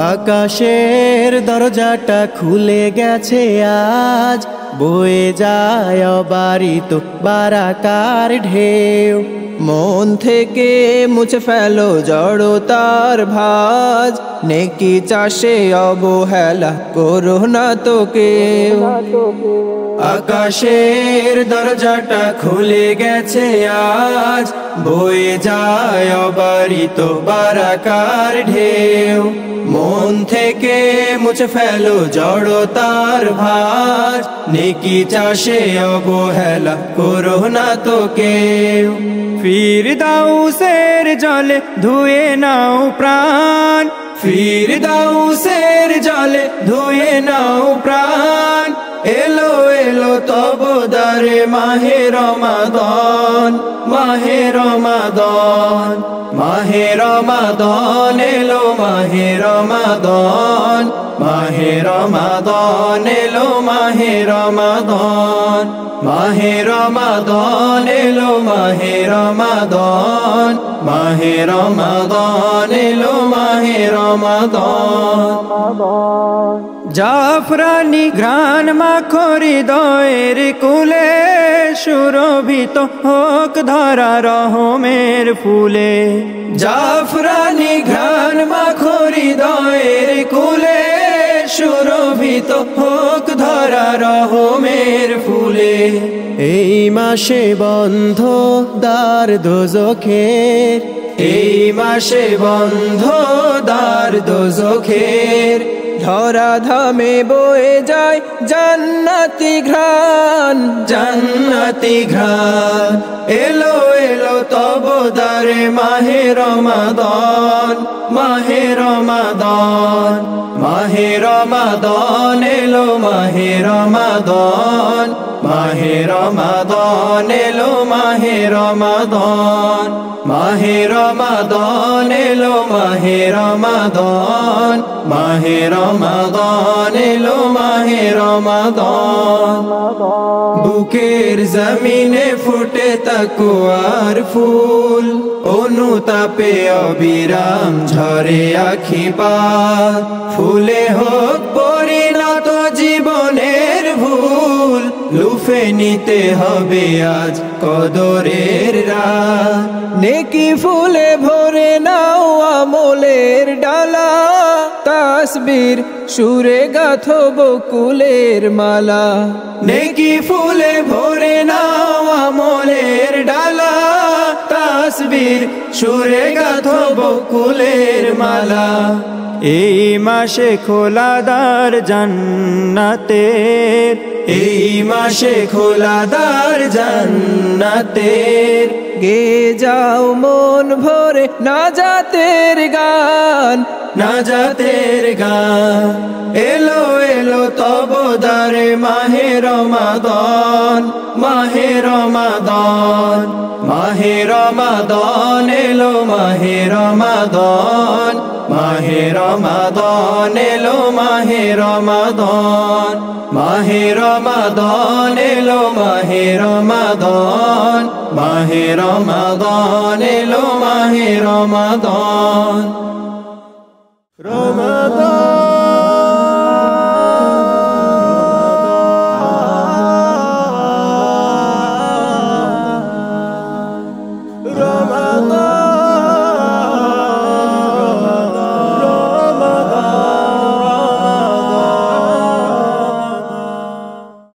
আকাশের দরজাটা খুলে গেছে আজ, বয়ে যায় অবারিত বারাকার ঢেউ। মন থেকে মুছে ফেলো জড়তার ভাঁজ, নেকি চাষে অবহেলা করো না তো কেউ। আকাশের দরজাটা খুলে গেছে আজ, বয়ে যায় অবারিত বারাকার ঢেউ। মন থেকে মুছে ফেলো জড়তার ভাঁজ, নেকি চাষে অবহেলা করো না তো কেউ। ফিরদাউসের জলে ধুয়ে নাও প্রাণ, ফিরদাউসের জলে ধুয়ে নাও প্রাণ। এলো এলো তব দারে মাহে রমাদান, মাহে রমাদান, মাহে রমাদান এলো মাহে রমাদান, মাহে রমাদান এলো মাহে রমাদান, মাহে রমাদান এলো মাহে রমাদান, মাহে রমাদান এলো মাহে রমাদান। জাফরানি ঘ্রাণ মাখো হৃদয়ের কুলে, সুরভিত হোক ধরা রহমের ফুলে। জাফরানি ঘ্রাণ মাখো হৃদয়ের কুলে, সুরভিত হোক ধরা রহমের ফুলে। এই মাসে বন্ধ দ্বার দোজখের, এই মাসে বন্ধ দ্বার দোজখের। ধরা ধামে বয়ে যায় জান্নাতি ঘ্রাণ, জান্নাতি ঘ্রাণ। এলো এলো তব দারে মাহে রমাদান, মাহে রমাদান, মাহে রমাদান এলো মাহে রমাদান, মাহে রমাদান এলো মাহে রমাদান, মাহে রমাদান এলো মাহে রমাদান, মাহে রমাদান এলো মাহে রমাদান। বুকের জমিনে ফুটে তাকওয়ার ফুল, অনুতাপে অবিরাম ঝরে আখি পাত। ফুলে হোক পরিণত জীবনের ভুল, লুফে নিতে হবে আজ কদরের রাত। নেকি ফুলে ভরে নাও আমলের ডালা, তাসবির সুরে গাথো বকুলের মালা। নেকি ফুলে ভরে নাও আমলের ডালা, তাসবির সুরে গাথো বকুলের মালা। এই মাসে খোলা দ্বার জান্নাতের, এই মাসে খোলা দ্বার জান্নাতের। গে যাও মন ভরে নাজাতের গান, নাজাতের গান। এলো এলো তব দারে মাহে রমাদান, মাহে রমাদান, মাহে রমাদান এলো মাহে রমাদান, মাহে রমাদান এলো মাহে রমাদান, মাহে রমাদান এলো মাহে রমাদান, মাহে রমাদান এলো মাহে রমাদান। রমাদান।